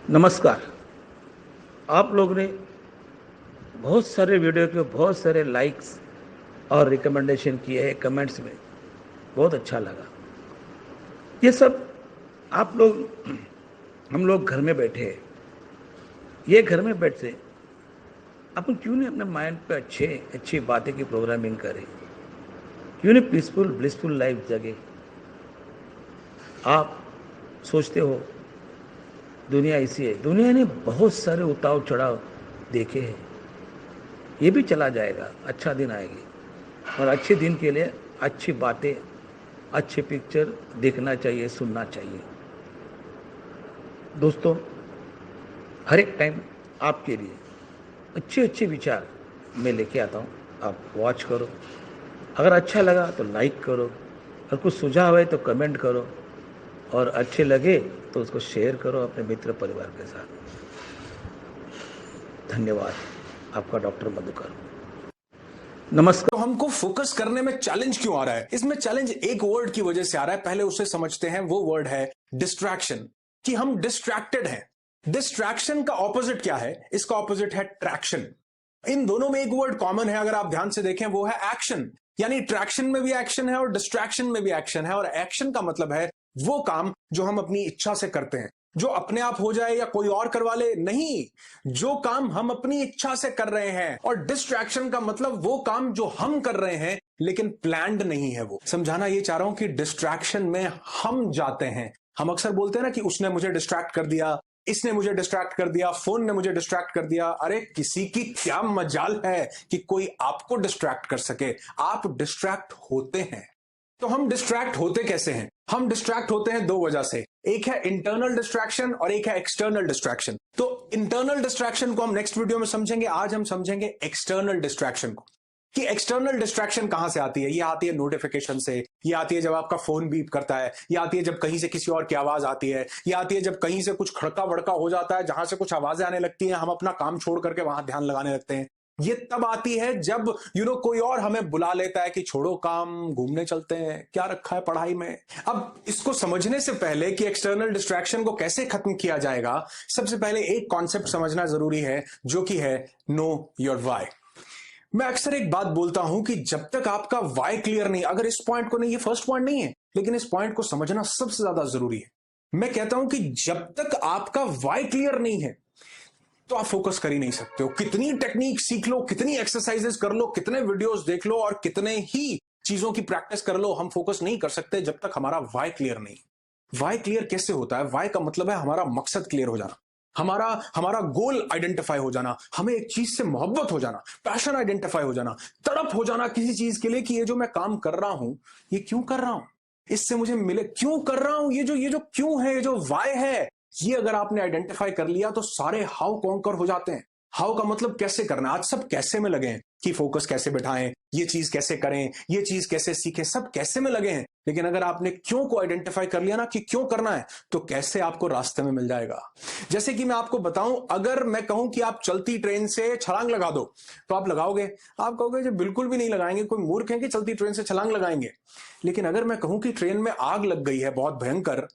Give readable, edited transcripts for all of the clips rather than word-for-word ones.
नमस्कार। आप लोग ने बहुत सारे वीडियो के बहुत सारे लाइक्स और रिकमेंडेशन किए हैं कमेंट्स में। बहुत अच्छा लगा। ये सब आप लोग हम लोग घर में बैठे हैं। ये घर में बैठे अपन क्यों नहीं अपने माइंड पे अच्छी बातें की प्रोग्रामिंग करें? क्यों नहीं पीसफुल ब्लिसफुल लाइफ जगे? आप सोचते हो दुनिया ऐसी है। दुनिया ने बहुत सारे उतार चढ़ाव देखे हैं। ये भी चला जाएगा, अच्छा दिन आएगी। और अच्छे दिन के लिए अच्छी बातें, अच्छे पिक्चर देखना चाहिए, सुनना चाहिए। दोस्तों, हर एक टाइम आपके लिए अच्छे अच्छे विचार मैं लेके आता हूँ। आप वॉच करो। अगर अच्छा लगा तो लाइक करो, और कुछ सुझाव है तो कमेंट करो, और अच्छे लगे तो उसको शेयर करो अपने मित्र परिवार के साथ। धन्यवाद। आपका डॉक्टर मधुकर। नमस्कार। तो हमको फोकस करने में चैलेंज क्यों आ रहा है? इसमें चैलेंज एक वर्ड की वजह से आ रहा है। पहले उसे समझते हैं। वो वर्ड है डिस्ट्रैक्शन, कि हम डिस्ट्रैक्टेड हैं। डिस्ट्रैक्शन का ऑपोजिट क्या है? इसका ऑपोजिट है ट्रैक्शन। इन दोनों में एक वर्ड कॉमन है, अगर आप ध्यान से देखें, वो है एक्शन। यानी ट्रैक्शन में भी एक्शन है और डिस्ट्रैक्शन में भी एक्शन है। और एक्शन का मतलब है वो काम जो हम अपनी इच्छा से करते हैं, जो अपने आप हो जाए या कोई और करवा ले, नहीं, जो काम हम अपनी इच्छा से कर रहे हैं। और डिस्ट्रैक्शन का मतलब वो काम जो हम कर रहे हैं लेकिन प्लान्ड नहीं है। वो समझाना ये चाह रहा हूं कि डिस्ट्रैक्शन में हम जाते हैं। हम अक्सर बोलते हैं ना कि उसने मुझे डिस्ट्रैक्ट कर दिया, इसने मुझे डिस्ट्रैक्ट कर दिया, फोन ने मुझे डिस्ट्रैक्ट कर दिया। अरे किसी की क्या मजाल है कि कोई आपको डिस्ट्रैक्ट कर सके? आप डिस्ट्रैक्ट होते हैं। तो हम डिस्ट्रैक्ट होते कैसे हैं? हम डिस्ट्रैक्ट होते हैं दो वजह से। एक है इंटरनल डिस्ट्रैक्शन और एक है एक्सटर्नल डिस्ट्रैक्शन। तो इंटरनल डिस्ट्रैक्शन को हम नेक्स्ट वीडियो में समझेंगे। आज हम समझेंगे एक्सटर्नल डिस्ट्रैक्शन को, कि एक्सटर्नल डिस्ट्रैक्शन कहां से आती है। ये आती है नोटिफिकेशन से, ये आती है जब आपका फोन बीप करता है, ये आती है जब कहीं से किसी और की आवाज आती है, ये आती है जब कहीं से कुछ खड़का वड़का हो जाता है, जहां से कुछ आवाजें आने लगती हैं, हम अपना काम छोड़ करके वहां ध्यान लगाने लगते हैं। ये तब आती है जब कोई और हमें बुला लेता है कि छोड़ो काम, घूमने चलते हैं, क्या रखा है पढ़ाई में। अब इसको समझने से पहले कि एक्सटर्नल डिस्ट्रैक्शन को कैसे खत्म किया जाएगा, सबसे पहले एक कॉन्सेप्ट समझना जरूरी है, जो कि है नो योर व्हाई। मैं अक्सर एक बात बोलता हूं कि जब तक आपका वाई क्लियर नहीं, अगर इस पॉइंट को नहीं, ये फर्स्ट पॉइंट नहीं है, लेकिन इस पॉइंट को समझना सबसे ज्यादा जरूरी है। मैं कहता हूं कि जब तक आपका वाई क्लियर नहीं है तो आप फोकस कर ही नहीं सकते हो। कितनी टेक्निक सीख लो, कितनी एक्सरसाइजेस कर लो, कितने वीडियोस देख लो और कितने ही चीजों की प्रैक्टिस कर लो, हम फोकस नहीं कर सकते जब तक हमारा वाई क्लियर नहीं। वाई क्लियर कैसे होता है? वाई का मतलब है हमारा मकसद क्लियर हो जाना, हमारा हमारा गोल आइडेंटिफाई हो जाना, हमें एक चीज से मोहब्बत हो जाना, पैशन आइडेंटिफाई हो जाना, तड़प हो जाना किसी चीज के लिए कि ये जो मैं काम कर रहा हूं, ये क्यों कर रहा हूं, इससे मुझे मिले, क्यों कर रहा हूं, ये जो क्यों है, ये जो वाई है, ये अगर आपने आइडेंटिफाई कर लिया तो सारे हाउ कॉन्कर हो जाते हैं। हाउ का मतलब कैसे करना। आज सब कैसे में लगे हैं कि फोकस कैसे बिठाएं, ये चीज कैसे करें, ये चीज कैसे सीखें, सब कैसे में लगे हैं। लेकिन अगर आपने क्यों को आइडेंटिफाई कर लिया ना कि क्यों करना है, तो कैसे आपको रास्ते में मिल जाएगा। जैसे कि मैं आपको बताऊं, अगर मैं कहूं कि आप चलती ट्रेन से छलांग लगा दो, तो आप लगाओगे? आप कहोगे जो बिल्कुल भी नहीं लगाएंगे, कोई मूर्ख है कि चलती ट्रेन से छलांग लगाएंगे। लेकिन अगर मैं कहूं कि ट्रेन में आग लग गई है बहुत भयंकर,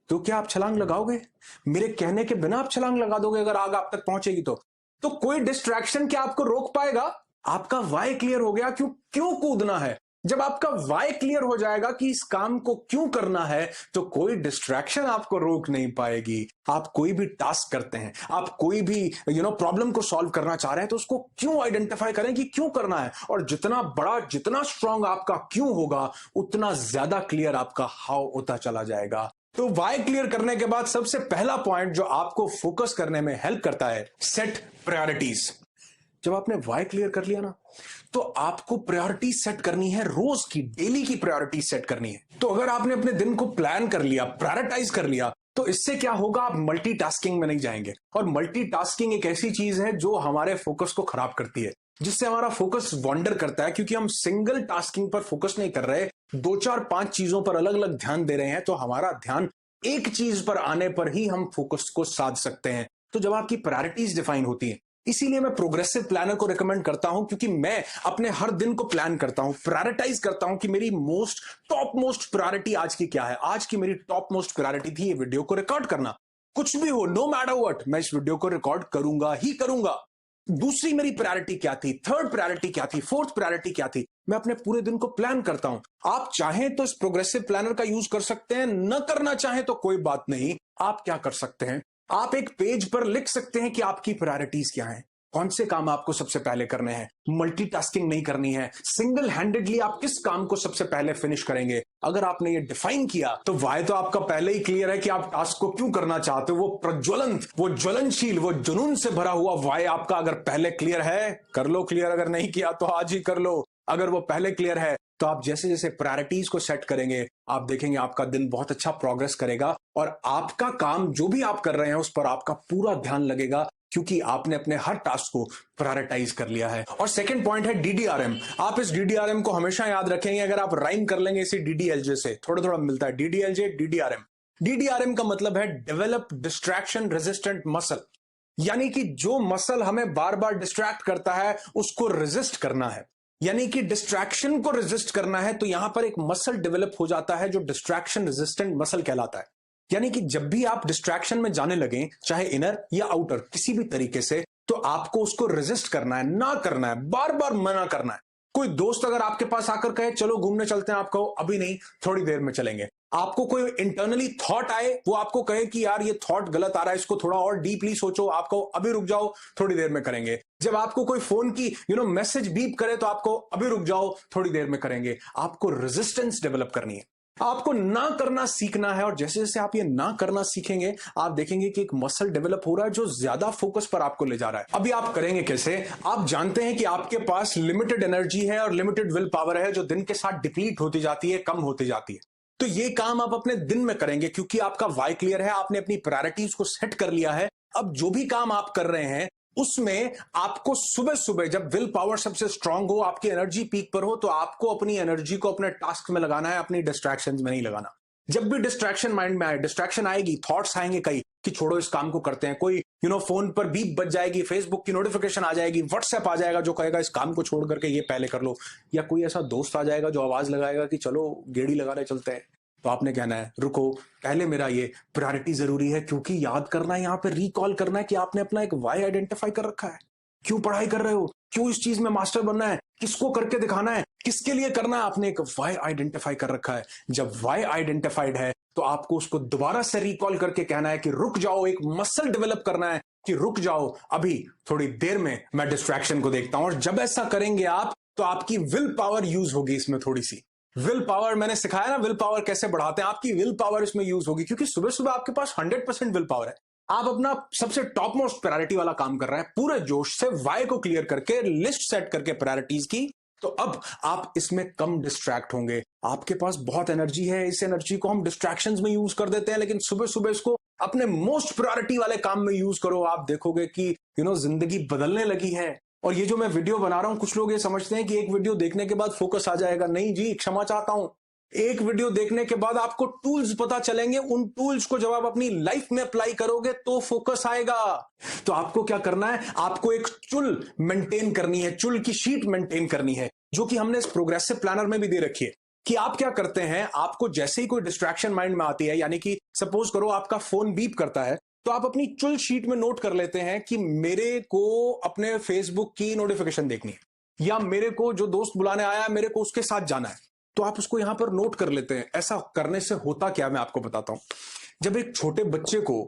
तो क्या आप छलांग लगाओगे? मेरे कहने के बिना आप छलांग लगा दोगे अगर आग आप तक पहुंचेगी तो कोई डिस्ट्रैक्शन क्या आपको रोक पाएगा? आपका वाई क्लियर हो गया, क्यों क्यों कूदना है। जब आपका वाई क्लियर हो जाएगा कि इस काम को क्यों करना है, तो कोई डिस्ट्रैक्शन आपको रोक नहीं पाएगी। आप कोई भी टास्क करते हैं, आप कोई भी प्रॉब्लम को सॉल्व करना चाह रहे हैं, तो उसको क्यों आइडेंटिफाई करें कि क्यों करना है। और जितना बड़ा, जितना स्ट्रांग आपका क्यों होगा, उतना ज्यादा क्लियर आपका हाउ होता चला जाएगा। तो वाई क्लियर करने के बाद सबसे पहला पॉइंट जो आपको फोकस करने में हेल्प करता है, सेट प्रायोरिटीज। जब आपने वाई क्लियर कर लिया ना, तो आपको प्रायोरिटी सेट करनी है, रोज की, डेली की प्रायोरिटी सेट करनी है। तो अगर आपने अपने दिन को प्लान कर लिया, प्रायोरिटाइज कर लिया, तो इससे क्या होगा, आप मल्टीटास्किंग में नहीं जाएंगे। और मल्टीटास्किंग एक ऐसी चीज है जो हमारे फोकस को खराब करती है, जिससे हमारा फोकस वॉन्डर करता है, क्योंकि हम सिंगल टास्किंग पर फोकस नहीं कर रहे, दो चार पांच चीजों पर अलग अलग ध्यान दे रहे हैं। तो हमारा ध्यान एक चीज पर आने पर ही हम फोकस को साध सकते हैं। तो जब आपकी प्रायोरिटीज डिफाइन होती है, इसीलिए मैं प्रोग्रेसिव प्लानर को रिकमेंड करता हूं, क्योंकि मैं अपने हर दिन को प्लान करता हूं, प्रायोरिटाइज करता हूं कि मेरी टॉप मोस्ट प्रायोरिटी आज की क्या है। आज की मेरी टॉप मोस्ट प्रायोरिटी थी ये वीडियो को रिकॉर्ड करना। कुछ भी हो, नो मैटर व्हाट, मैं इस वीडियो को रिकॉर्ड करूंगा ही करूंगा। दूसरी मेरी प्रायोरिटी क्या थी, थर्ड प्रायोरिटी क्या थी, फोर्थ प्रायोरिटी क्या थी, मैं अपने पूरे दिन को प्लान करता हूं। आप चाहें तो इस प्रोग्रेसिव प्लानर का यूज कर सकते हैं, न करना चाहें तो कोई बात नहीं। आप क्या कर सकते हैं, आप एक पेज पर लिख सकते हैं कि आपकी प्रायोरिटीज क्या हैं, कौन से काम आपको सबसे पहले करने हैं। मल्टीटास्किंग नहीं करनी है, सिंगल हैंडेडली आप किस काम को सबसे पहले फिनिश करेंगे। अगर आपने ये डिफाइन किया तो वाय तो आपका पहले ही क्लियर है कि आप टास्क को क्यों करना चाहते हो। वो प्रज्वलन, वो ज्वलनशील, वो जुनून से भरा हुआ वाय आपका अगर पहले क्लियर है, कर लो क्लियर। अगर नहीं किया तो आज ही कर लो। अगर वो पहले क्लियर है तो आप जैसे जैसे प्रायोरिटीज को सेट करेंगे, आप देखेंगे आपका दिन बहुत अच्छा प्रोग्रेस करेगा और आपका काम जो भी आप कर रहे हैं उस पर आपका पूरा ध्यान लगेगा, क्योंकि आपने अपने हर टास्क को प्रायोरिटाइज कर लिया है। और सेकंड पॉइंट है डीडीआरएम। आप इस डीडीआरएम को हमेशा याद रखेंगे। अगर आप राइम कर लेंगे इसी डीडीएलजे से, थोड़ा थोड़ा मिलता है, डीडीएलजे डीडीआरएम। डीडीआरएम का मतलब है डेवलप डिस्ट्रैक्शन रेजिस्टेंट मसल, यानी कि जो मसल हमें बार बार डिस्ट्रैक्ट करता है उसको रेजिस्ट करना है, यानी कि डिस्ट्रैक्शन को रेजिस्ट करना है। तो यहां पर एक मसल डेवलप हो जाता है जो डिस्ट्रैक्शन रेजिस्टेंट मसल कहलाता है। यानी कि जब भी आप डिस्ट्रैक्शन में जाने लगे, चाहे इनर या आउटर किसी भी तरीके से, तो आपको उसको रेजिस्ट करना है, ना करना है, बार बार मना करना है। कोई दोस्त अगर आपके पास आकर कहे चलो घूमने चलते हैं, आप कहो अभी नहीं, थोड़ी देर में चलेंगे। आपको कोई इंटरनली थॉट आए, वो आपको कहे कि यार ये थॉट गलत आ रहा है, इसको थोड़ा और डीपली सोचो, आप कहो अभी रुक जाओ, थोड़ी देर में करेंगे। जब आपको कोई फोन की मैसेज बीप करे तो आपको अभी रुक जाओ, थोड़ी देर में करेंगे। आपको रेजिस्टेंस डेवलप करनी है, आपको ना करना सीखना है। और जैसे जैसे आप ये ना करना सीखेंगे, आप देखेंगे कि एक मसल डेवलप हो रहा है जो ज्यादा फोकस पर आपको ले जा रहा है। अभी आप करेंगे कैसे, आप जानते हैं कि आपके पास लिमिटेड एनर्जी है और लिमिटेड विल पावर है जो दिन के साथ डिप्लीट होती जाती है, कम होती जाती है। तो ये काम आप अपने दिन में करेंगे, क्योंकि आपका वाई क्लियर है, आपने अपनी प्रायोरिटीज को सेट कर लिया है। अब जो भी काम आप कर रहे हैं उसमें आपको सुबह सुबह जब विल पावर सबसे स्ट्रांग हो, आपकी एनर्जी पीक पर हो, तो आपको अपनी एनर्जी को अपने टास्क में लगाना है, अपनी डिस्ट्रैक्शंस में नहीं लगाना। जब भी डिस्ट्रैक्शन माइंड में आए, डिस्ट्रैक्शन आएगी, थॉट्स आएंगे कई कि छोड़ो इस काम को करते हैं, कोई फोन पर बीप बज जाएगी, फेसबुक की नोटिफिकेशन आ जाएगी, व्हाट्सएप आ जाएगा जो कहेगा इस काम को छोड़ करके ये पहले कर लो, या कोई ऐसा दोस्त आ जाएगा जो आवाज लगाएगा कि चलो गेड़ी लगाने चलते हैं। तो आपने कहना है रुको, पहले मेरा ये प्रायोरिटी जरूरी है, क्योंकि याद करना है, यहां पे रिकॉल करना है कि आपने अपना एक वाई आइडेंटिफाई कर रखा है। क्यों पढ़ाई कर रहे हो, क्यों इस चीज में मास्टर बनना है, किसको करके दिखाना है, किसके लिए करना है, आपने एक वाई आइडेंटिफाई कर रखा है। जब वाई आइडेंटिफाइड है तो आपको उसको दोबारा से रिकॉल करके कहना है कि रुक जाओ, एक मसल डेवलप करना है कि रुक जाओ, अभी थोड़ी देर में मैं डिस्ट्रैक्शन को देखता हूं। और जब ऐसा करेंगे आप, तो आपकी विल पावर यूज होगी इसमें थोड़ी सी। विल पावर मैंने सिखाया ना, विल पावर कैसे बढ़ाते हैं, आपकी विल पावर इसमें यूज होगी, क्योंकि सुबह सुबह आपके पास 100% विल पावर है। आप अपना सबसे टॉप मोस्ट प्रायोरिटी वाला काम कर रहे हैं, पूरे जोश से वाई को क्लियर करके, लिस्ट सेट करके प्रायोरिटीज की। तो अब आप इसमें कम डिस्ट्रैक्ट होंगे, आपके पास बहुत एनर्जी है, इस एनर्जी को हम डिस्ट्रैक्शंस में यूज कर देते हैं, लेकिन सुबह सुबह इसको अपने मोस्ट प्रायोरिटी वाले काम में यूज करो। आप देखोगे कि जिंदगी बदलने लगी है। और ये जो मैं वीडियो बना रहा हूं, कुछ लोग ये समझते हैं कि एक वीडियो देखने के बाद फोकस आ जाएगा। नहीं जी, क्षमा चाहता हूं। एक वीडियो देखने के बाद आपको टूल्स पता चलेंगे, उन टूल्स को जब आप अपनी लाइफ में अप्लाई करोगे तो फोकस आएगा। तो आपको क्या करना है, आपको एक चुल मेंटेन करनी है, चुल की शीट मेंटेन करनी है, जो कि हमने इस प्रोग्रेसिव प्लानर में भी दे रखी है। कि आप क्या करते हैं, आपको जैसे ही कोई डिस्ट्रैक्शन माइंड में आती है, यानी कि सपोज करो आपका फोन बीप करता है, तो आप अपनी चुल शीट में नोट कर लेते हैं कि मेरे को अपने फेसबुक की नोटिफिकेशन देखनी है, या मेरे को जो दोस्त बुलाने आया है मेरे को उसके साथ जाना है। तो आप उसको यहां पर नोट कर लेते हैं। ऐसा करने से होता क्या, मैं आपको बताता हूं। जब एक छोटे बच्चे को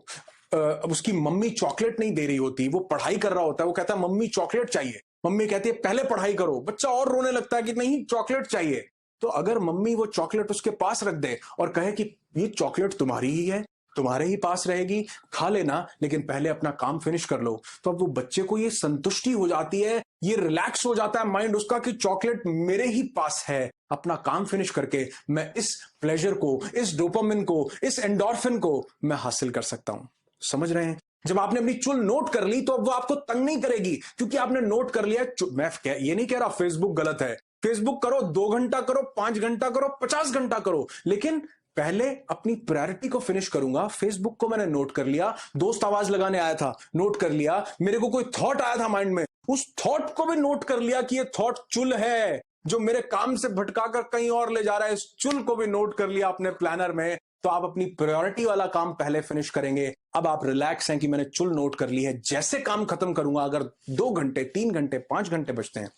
उसकी मम्मी चॉकलेट नहीं दे रही होती, वो पढ़ाई कर रहा होता है, वो कहता है मम्मी चॉकलेट चाहिए, मम्मी कहती है पहले पढ़ाई करो, बच्चा और रोने लगता है कि नहीं चॉकलेट चाहिए। तो अगर मम्मी वो चॉकलेट उसके पास रख दे और कहे कि ये चॉकलेट तुम्हारी ही है, तुम्हारे ही पास रहेगी, खा लेना, लेकिन पहले अपना काम फिनिश कर लो, तो अब वो बच्चे को ये संतुष्टि हो जाती है, ये रिलैक्स हो जाता है माइंड उसका कि चॉकलेट मेरे ही पास है। अपना काम फिनिश करके मैं इस प्लेजर को, इस डोपामिन को, इस एंडोर्फिन को मैं हासिल कर सकता हूं। समझ रहे हैं? जब आपने अपनी चुल नोट कर ली तो अब वो आपको तंग नहीं करेगी, क्योंकि आपने नोट कर लिया। मैं ये नहीं कह रहा फेसबुक गलत है, फेसबुक करो, 2 घंटा करो, 5 घंटा करो, 50 घंटा करो, लेकिन पहले अपनी प्रायोरिटी को फिनिश करूंगा। फेसबुक को मैंने नोट कर लिया, दोस्त आवाज लगाने आया था, नोट कर लिया, मेरे को कोई थॉट आया था माइंड में, उस थॉट को भी नोट कर लिया कि ये थॉट चुल है, जो मेरे काम से भटकाकर कहीं और ले जा रहा है, इस चुल को भी नोट कर लिया अपने प्लानर में, तो आप अपनी प्रायोरिटी वाला काम पहले फिनिश करेंगे। अब आप रिलैक्स हैं कि मैंने चुल नोट कर ली है, जैसे काम खत्म करूंगा, अगर 2 घंटे 3 घंटे 5 घंटे बचते हैं,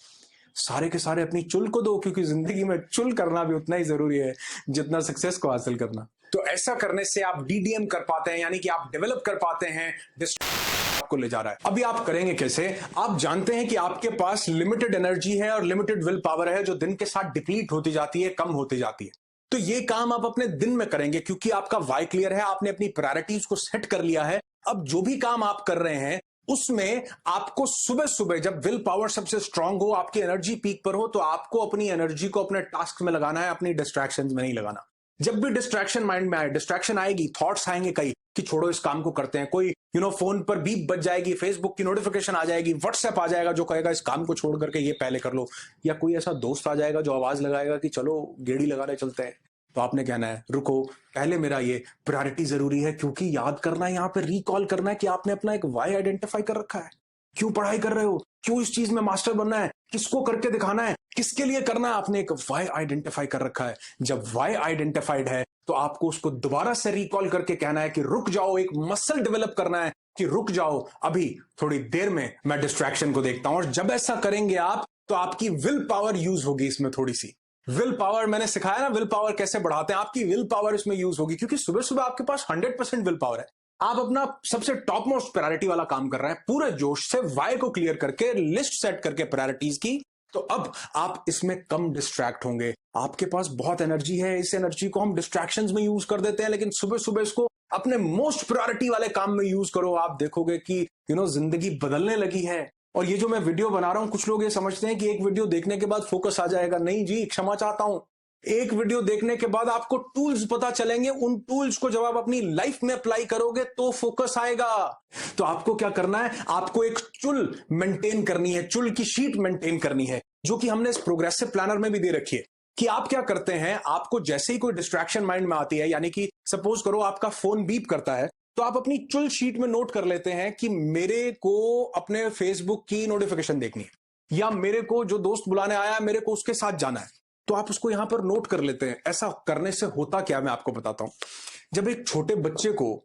सारे के सारे अपनी चुल को दो, क्योंकि जिंदगी में चुल करना भी उतना ही जरूरी है जितना सक्सेस को हासिल करना। तो ऐसा करने से आप डीडीएम कर पाते हैं, यानी कि आप डेवलप कर पाते हैं, आपको ले जा रहा है। अभी आप करेंगे कैसे? आप जानते हैं कि आपके पास लिमिटेड एनर्जी है और लिमिटेड विल पावर है, जो दिन के साथ डिप्लीट होती जाती है, कम होती जाती है। तो ये काम आप अपने दिन में करेंगे, क्योंकि आपका वाई क्लियर है, आपने अपनी प्रायोरिटीज को सेट कर लिया है। अब जो भी काम आप कर रहे हैं उसमें आपको सुबह सुबह, जब विल पावर सबसे स्ट्रांग हो, आपकी एनर्जी पीक पर हो, तो आपको अपनी एनर्जी को अपने टास्क में लगाना है, अपनी डिस्ट्रैक्शंस में नहीं लगाना। जब भी डिस्ट्रैक्शन माइंड में आए, डिस्ट्रैक्शन आएगी, थॉट्स आएंगे कई कि छोड़ो इस काम को करते हैं, कोई फोन पर बीप बज जाएगी, फेसबुक की नोटिफिकेशन आ जाएगी, व्हाट्सएप आ जाएगा जो कहेगा इस काम को छोड़ करके ये पहले कर लो, या कोई ऐसा दोस्त आ जाएगा जो आवाज लगाएगा कि चलो गेड़ी लगाने चलते हैं। तो आपने कहना है रुको, पहले मेरा ये प्रायोरिटी जरूरी है, क्योंकि याद करना है, यहां पे रिकॉल करना है कि आपने अपना एक वाई आइडेंटिफाई कर रखा है। क्यों पढ़ाई कर रहे हो, क्यों इस चीज में मास्टर बनना है, किसको करके दिखाना है, किसके लिए करना है, आपने एक वाई आइडेंटिफाई कर रखा है। जब वाई आइडेंटिफाइड है तो आपको उसको दोबारा से रिकॉल करके कहना है कि रुक जाओ, एक मसल डेवलप करना है कि रुक जाओ, अभी थोड़ी देर में मैं डिस्ट्रैक्शन को देखता हूं। और जब ऐसा करेंगे आप, तो आपकी विल पावर यूज होगी इसमें थोड़ी सी। विल पावर मैंने सिखाया ना, विल पावर कैसे बढ़ाते हैं, आपकी विल पावर इसमें यूज होगी, क्योंकि सुबह सुबह आपके पास 100% विल पावर है। आप अपना सबसे टॉप मोस्ट प्रायोरिटी वाला काम कर रहे हैं, पूरे जोश से वाई को क्लियर करके, लिस्ट सेट करके प्रायोरिटीज की। तो अब आप इसमें कम डिस्ट्रैक्ट होंगे। आपके पास बहुत एनर्जी है, इस एनर्जी को हम डिस्ट्रैक्शंस में यूज कर देते हैं, लेकिन सुबह सुबह इसको अपने मोस्ट प्रायोरिटी वाले काम में यूज करो। आप देखोगे कि जिंदगी बदलने लगी है। और ये जो मैं वीडियो बना रहा हूं, कुछ लोग ये समझते हैं कि एक वीडियो देखने के बाद फोकस आ जाएगा। नहीं जी, क्षमा चाहता हूं। एक वीडियो देखने के बाद आपको टूल्स पता चलेंगे, उन टूल्स को जब आप अपनी लाइफ में अप्लाई करोगे तो फोकस आएगा। तो आपको क्या करना है, आपको एक चुल मेंटेन करनी है, चुल की शीट मेंटेन करनी है, जो कि हमने इस प्रोग्रेसिव प्लानर में भी दे रखी है। कि आप क्या करते हैं, आपको जैसे ही कोई डिस्ट्रैक्शन माइंड में आती है, यानी कि सपोज करो आपका फोन बीप करता है, तो आप अपनी चुल शीट में नोट कर लेते हैं कि मेरे को अपने फेसबुक की नोटिफिकेशन देखनी है, या मेरे को जो दोस्त बुलाने आया है मेरे को उसके साथ जाना है। तो आप उसको यहां पर नोट कर लेते हैं। ऐसा करने से होता क्या, मैं आपको बताता हूं। जब एक छोटे बच्चे को